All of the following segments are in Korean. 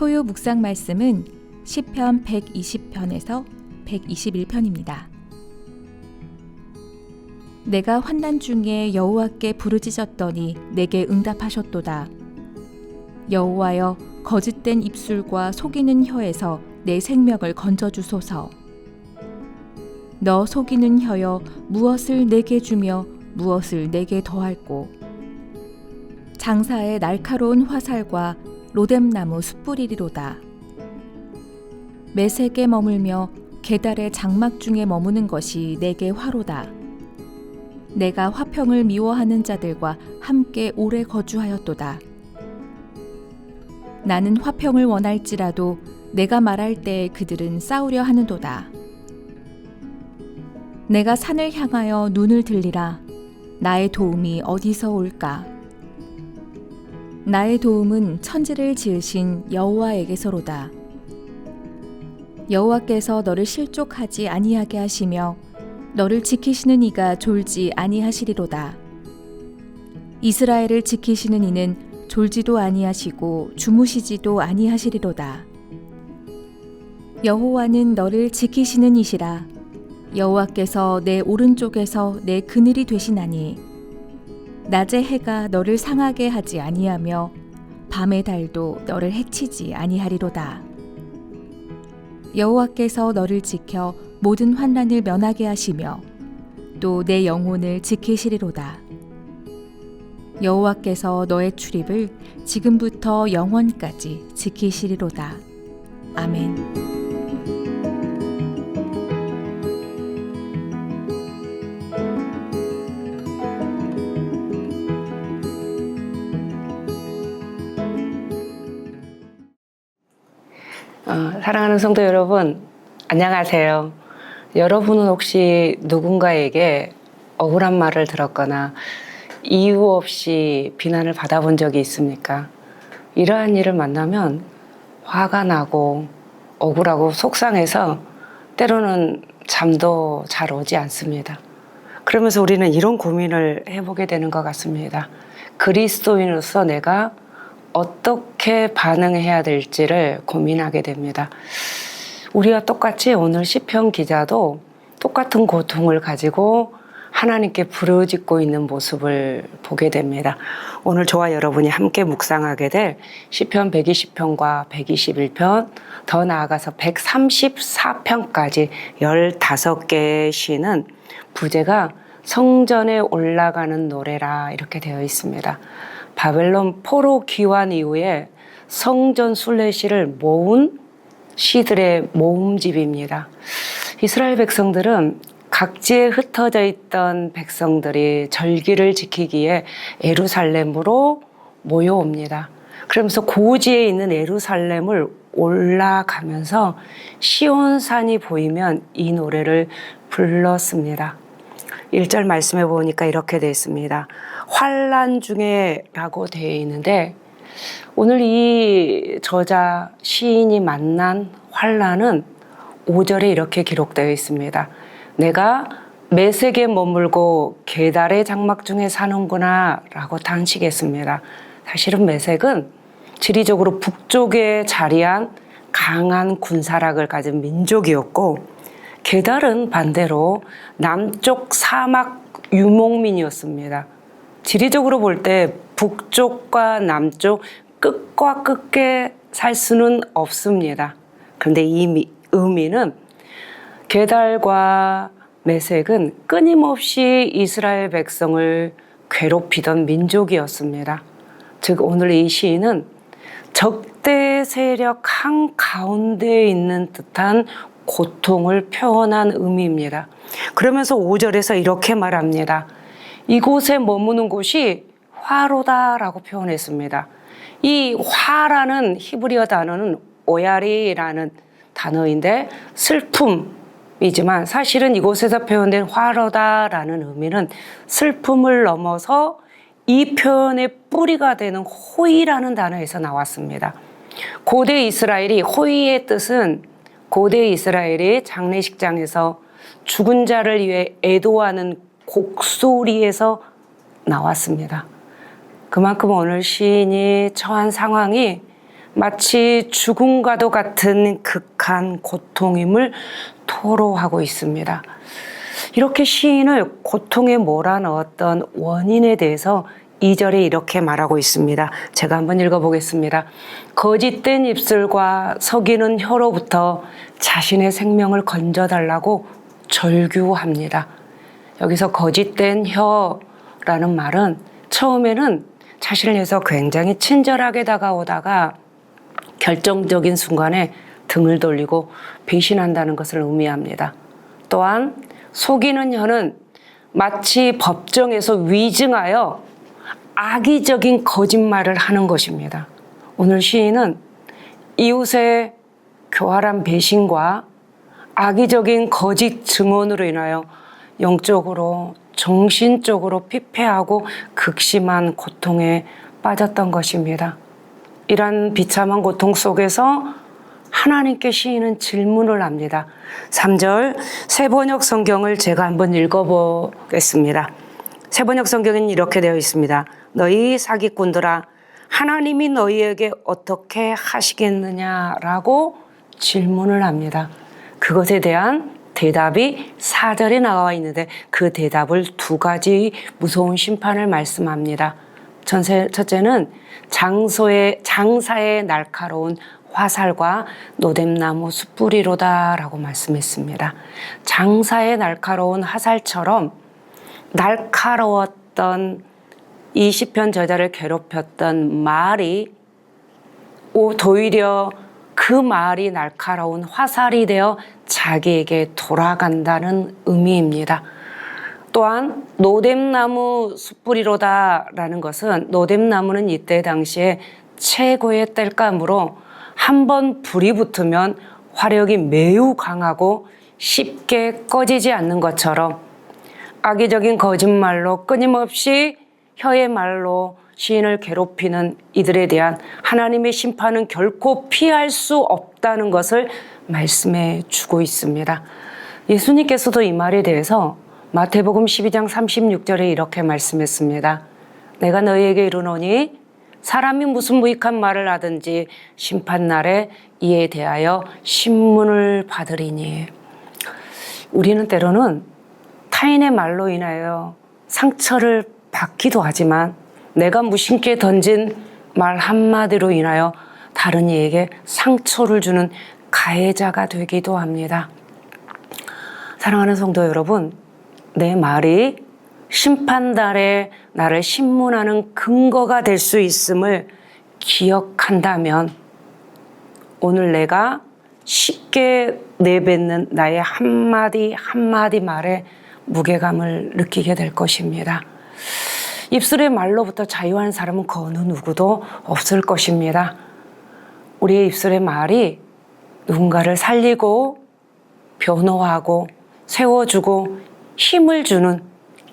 토요 묵상 말씀은 시편 120편에서 121편입니다. 내가 환난 중에 여호와께 부르짖었더니 내게 응답하셨도다. 여호와여, 거짓된 입술과 속이는 혀에서 내 생명을 건져주소서. 너 속이는 혀여, 무엇을 내게 주며 무엇을 내게 더할꼬. 장사의 날카로운 화살과 로뎀나무 숯불이리로다. 메색에 머물며 게달의 장막 중에 머무는 것이 내게 화로다. 내가 화평을 미워하는 자들과 함께 오래 거주하였도다. 나는 화평을 원할지라도 내가 말할 때 그들은 싸우려 하는도다. 내가 산을 향하여 눈을 들리라. 나의 도움이 어디서 올까? 나의 도움은 천지를 지으신 여호와에게서로다. 여호와께서 너를 실족하지 아니하게 하시며 너를 지키시는 이가 졸지 아니하시리로다. 이스라엘을 지키시는 이는 졸지도 아니하시고 주무시지도 아니하시리로다. 여호와는 너를 지키시는 이시라. 여호와께서 내 오른쪽에서 내 그늘이 되시나니 낮의 해가 너를 상하게 하지 아니하며 밤의 달도 너를 해치지 아니하리로다. 여호와께서 너를 지켜 모든 환난을 면하게 하시며 또 내 영혼을 지키시리로다. 여호와께서 너의 출입을 지금부터 영원까지 지키시리로다. 아멘. 사랑하는 성도 여러분, 안녕하세요. 여러분은 혹시 누군가에게 억울한 말을 들었거나 이유 없이 비난을 받아본 적이 있습니까? 이러한 일을 만나면 화가 나고 억울하고 속상해서 때로는 잠도 잘 오지 않습니다. 그러면서 우리는 이런 고민을 해보게 되는 것 같습니다. 그리스도인으로서 내가 어떻게 반응해야 될지를 고민하게 됩니다. 우리와 똑같이 오늘 시편 기자도 똑같은 고통을 가지고 하나님께 부르짖고 있는 모습을 보게 됩니다. 오늘 저와 여러분이 함께 묵상하게 될 시편 120편과 121편, 더 나아가서 134편까지 15개의 시는 부제가 성전에 올라가는 노래라 이렇게 되어 있습니다. 바벨론 포로 귀환 이후에 성전 순례시를 모은 시들의 모음집입니다. 이스라엘 백성들은 각지에 흩어져 있던 백성들이 절기를 지키기에 예루살렘으로 모여옵니다. 그러면서 고지에 있는 예루살렘을 올라가면서 시온산이 보이면 이 노래를 불렀습니다. 1절 말씀해 보니까 이렇게 되어 있습니다. 환난 중에 라고 되어 있는데 오늘 이 저자 시인이 만난 환난은 5절에 이렇게 기록되어 있습니다. 내가 메색에 머물고 게달의 장막 중에 사는구나 라고 단식했습니다. 사실은 메색은 지리적으로 북쪽에 자리한 강한 군사력을 가진 민족이었고 게달은 반대로 남쪽 사막 유목민이었습니다. 지리적으로 볼 때 북쪽과 남쪽 끝과 끝에 살 수는 없습니다. 그런데 이 의미는 게달과 메색은 끊임없이 이스라엘 백성을 괴롭히던 민족이었습니다. 즉 오늘 이 시인은 적대 세력 한가운데에 있는 듯한 고통을 표현한 의미입니다. 그러면서 5절에서 이렇게 말합니다. 이곳에 머무는 곳이 화로다라고 표현했습니다. 이 화라는 히브리어 단어는 오야리라는 단어인데 슬픔이지만 사실은 이곳에서 표현된 화로다라는 의미는 슬픔을 넘어서 이 표현의 뿌리가 되는 호의라는 단어에서 나왔습니다. 고대 이스라엘이 호의의 뜻은 고대 이스라엘이 장례식장에서 죽은 자를 위해 애도하는 곡소리에서 나왔습니다. 그만큼 오늘 시인이 처한 상황이 마치 죽음과도 같은 극한 고통임을 토로하고 있습니다. 이렇게 시인을 고통에 몰아넣었던 원인에 대해서 2절에 이렇게 말하고 있습니다. 제가 한번 읽어보겠습니다. 거짓된 입술과 속이는 혀로부터 자신의 생명을 건져달라고 절규합니다. 여기서 거짓된 혀라는 말은 처음에는 자신을 위해서 굉장히 친절하게 다가오다가 결정적인 순간에 등을 돌리고 배신한다는 것을 의미합니다. 또한 속이는 혀는 마치 법정에서 위증하여 악의적인 거짓말을 하는 것입니다. 오늘 시인은 이웃의 교활한 배신과 악의적인 거짓 증언으로 인하여 영적으로 정신적으로 피폐하고 극심한 고통에 빠졌던 것입니다. 이러한 비참한 고통 속에서 하나님께 시인은 질문을 합니다. 3절 새번역 성경을 제가 한번 읽어보겠습니다. 새번역 성경은 이렇게 되어 있습니다. 너희 사기꾼들아, 하나님이 너희에게 어떻게 하시겠느냐라고 질문을 합니다. 그것에 대한 대답이 4절에 나와 있는데 그 대답을 두 가지 무서운 심판을 말씀합니다. 첫째는 장사의 날카로운 화살과 노뎀나무 숯불이로다 라고 말씀했습니다. 장사의 날카로운 화살처럼 날카로웠던 이 시편 저자를 괴롭혔던 말이 오히려 그 말이 날카로운 화살이 되어 자기에게 돌아간다는 의미입니다. 또한 노뎀나무 숯불이로다라는 것은 노뎀나무는 이때 당시에 최고의 땔감으로 한번 불이 붙으면 화력이 매우 강하고 쉽게 꺼지지 않는 것처럼 악의적인 거짓말로 끊임없이 혀의 말로 시인을 괴롭히는 이들에 대한 하나님의 심판은 결코 피할 수 없다는 것을 말씀해 주고 있습니다. 예수님께서도 이 말에 대해서 마태복음 12장 36절에 이렇게 말씀했습니다. 내가 너희에게 이르노니 사람이 무슨 무익한 말을 하든지 심판날에 이에 대하여 신문을 받으리니. 우리는 때로는 타인의 말로 인하여 상처를 받기도 하지만 내가 무심께 던진 말 한마디로 인하여 다른 이에게 상처를 주는 가해자가 되기도 합니다. 사랑하는 성도 여러분, 내 말이 심판달에 나를 신문하는 근거가 될 수 있음을 기억한다면 오늘 내가 쉽게 내뱉는 나의 한마디 한마디 말에 무게감을 느끼게 될 것입니다. 입술의 말로부터 자유한 사람은 그 어느 누구도 없을 것입니다. 우리의 입술의 말이 누군가를 살리고 변호하고 세워주고 힘을 주는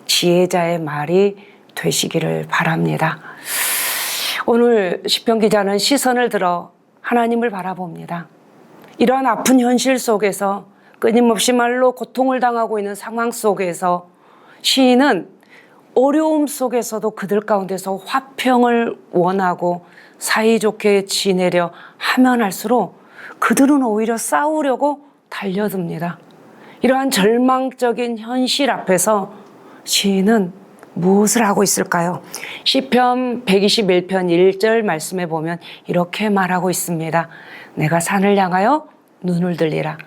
지혜자의 말이 되시기를 바랍니다. 오늘 시편 기자는 시선을 들어 하나님을 바라봅니다. 이러한 아픈 현실 속에서 끊임없이 말로 고통을 당하고 있는 상황 속에서 시인은 어려움 속에서도 그들 가운데서 화평을 원하고 사이좋게 지내려 하면 할수록 그들은 오히려 싸우려고 달려듭니다. 이러한 절망적인 현실 앞에서 시인은 무엇을 하고 있을까요? 시편 121편 1절 말씀에 보면 이렇게 말하고 있습니다. 내가 산을 향하여 눈을 들리라.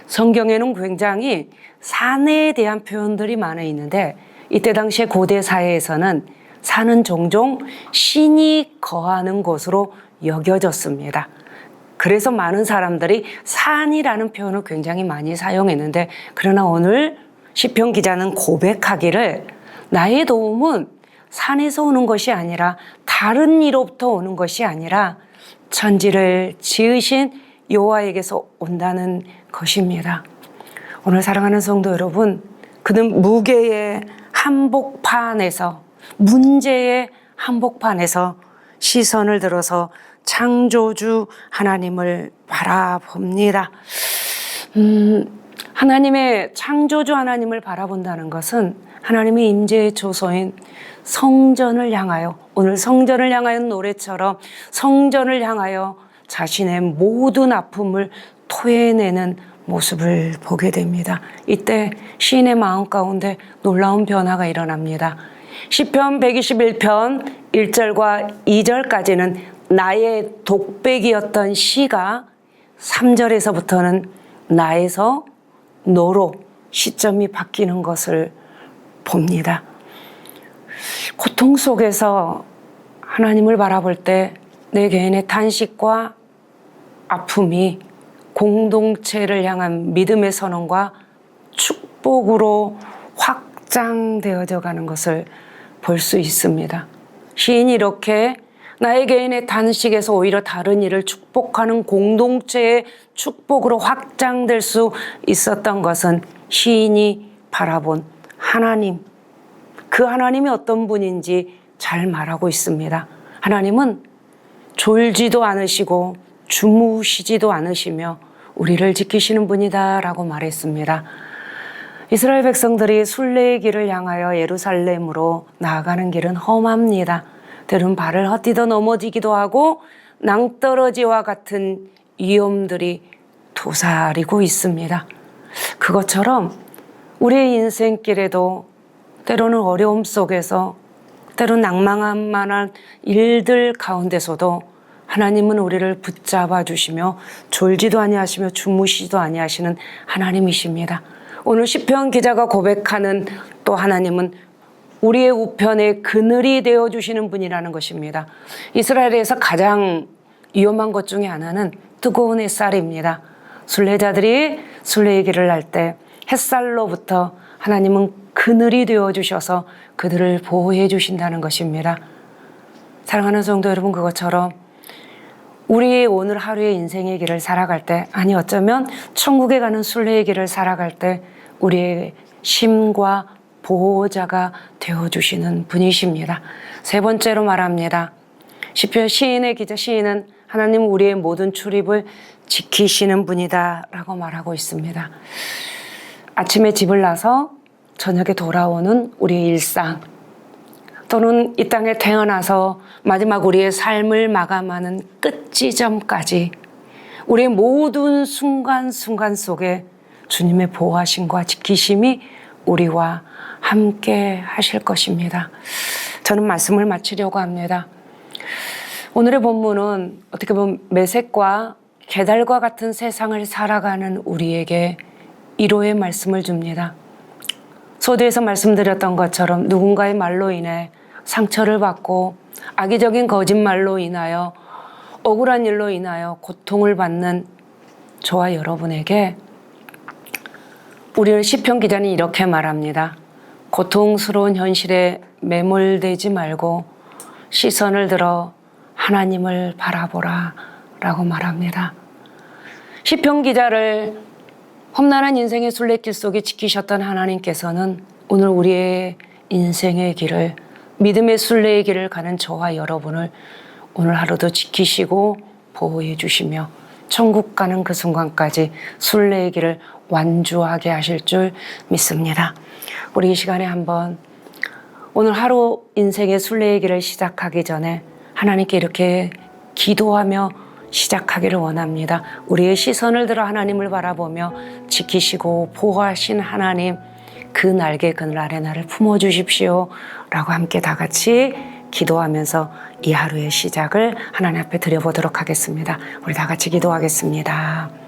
성경에는 굉장히 산에 대한 표현들이 많아 있는데 이때 당시에 고대 사회에서는 산은 종종 신이 거하는 곳으로 여겨졌습니다. 그래서 많은 사람들이 산이라는 표현을 굉장히 많이 사용했는데 그러나 오늘 시편 기자는 고백하기를 나의 도움은 산에서 오는 것이 아니라 다른 이로부터 오는 것이 아니라 천지를 지으신 여호와에게서 온다는 것입니다. 오늘 사랑하는 성도 여러분, 그는 무게의 한복판에서 문제의 한복판에서 시선을 들어서 창조주 하나님을 바라봅니다. 하나님의 창조주 하나님을 바라본다는 것은 하나님의 임재의 초소인 성전을 향하여 오늘 성전을 향하여 노래처럼 성전을 향하여 자신의 모든 아픔을 토해내는 모습을 보게 됩니다. 이때 시인의 마음 가운데 놀라운 변화가 일어납니다. 시편 121편 1절과 2절까지는 나의 독백이었던 시가 3절에서부터는 나에서 너로 시점이 바뀌는 것을 봅니다. 고통 속에서 하나님을 바라볼 때 내 개인의 탄식과 아픔이 공동체를 향한 믿음의 선언과 축복으로 확장되어져 가는 것을 볼 수 있습니다. 시인이 이렇게 나의 개인의 탄식에서 오히려 다른 이를 축복하는 공동체의 축복으로 확장될 수 있었던 것은 시인이 바라본 하나님, 그 하나님이 어떤 분인지 잘 말하고 있습니다. 하나님은 졸지도 않으시고 주무시지도 않으시며 우리를 지키시는 분이다라고 말했습니다. 이스라엘 백성들이 순례의 길을 향하여 예루살렘으로 나아가는 길은 험합니다. 때론 발을 헛디뎌 넘어지기도 하고 낭떠러지와 같은 위험들이 도사리고 있습니다. 그것처럼 우리의 인생길에도 때로는 어려움 속에서 때론 낭망할 만한 일들 가운데서도 하나님은 우리를 붙잡아 주시며 졸지도 아니하시며 주무시지도 아니하시는 하나님이십니다. 오늘 시편 기자가 고백하는 또 하나님은 우리의 우편에 그늘이 되어주시는 분이라는 것입니다. 이스라엘에서 가장 위험한 것 중에 하나는 뜨거운 햇살입니다. 순례자들이 순례의 길을 할 때 햇살로부터 하나님은 그늘이 되어주셔서 그들을 보호해 주신다는 것입니다. 사랑하는 성도 여러분, 그것처럼 우리의 오늘 하루의 인생의 길을 살아갈 때, 아니 어쩌면 천국에 가는 순례의 길을 살아갈 때 우리의 심과 보호자가 되어주시는 분이십니다. 세 번째로 말합니다. 시편 시인의 기자 시인은 하나님 우리의 모든 출입을 지키시는 분이다 라고 말하고 있습니다. 아침에 집을 나서 저녁에 돌아오는 우리의 일상, 또는 이 땅에 태어나서 마지막 우리의 삶을 마감하는 끝 지점까지 우리의 모든 순간순간 속에 주님의 보호하심과 지키심이 우리와 함께 하실 것입니다. 저는 말씀을 마치려고 합니다. 오늘의 본문은 어떻게 보면 메색과 게달과 같은 세상을 살아가는 우리에게 위로의 말씀을 줍니다. 소두에서 말씀드렸던 것처럼 누군가의 말로 인해 상처를 받고 악의적인 거짓말로 인하여 억울한 일로 인하여 고통을 받는 저와 여러분에게 우리는 시편 기자는 이렇게 말합니다. 고통스러운 현실에 매몰되지 말고 시선을 들어 하나님을 바라보라 라고 말합니다. 시편 기자를 험난한 인생의 순례길 속에 지키셨던 하나님께서는 오늘 우리의 인생의 길을, 믿음의 순례의 길을 가는 저와 여러분을 오늘 하루도 지키시고 보호해 주시며 천국 가는 그 순간까지 순례의 길을 완주하게 하실 줄 믿습니다. 우리 이 시간에 한번 오늘 하루 인생의 순례의 길을 시작하기 전에 하나님께 이렇게 기도하며 시작하기를 원합니다. 우리의 시선을 들어 하나님을 바라보며 지키시고 보호하신 하나님, 그 날개 그늘 아래 나를 품어주십시오 라고 함께 다 같이 기도하면서 이 하루의 시작을 하나님 앞에 드려보도록 하겠습니다. 우리 다 같이 기도하겠습니다.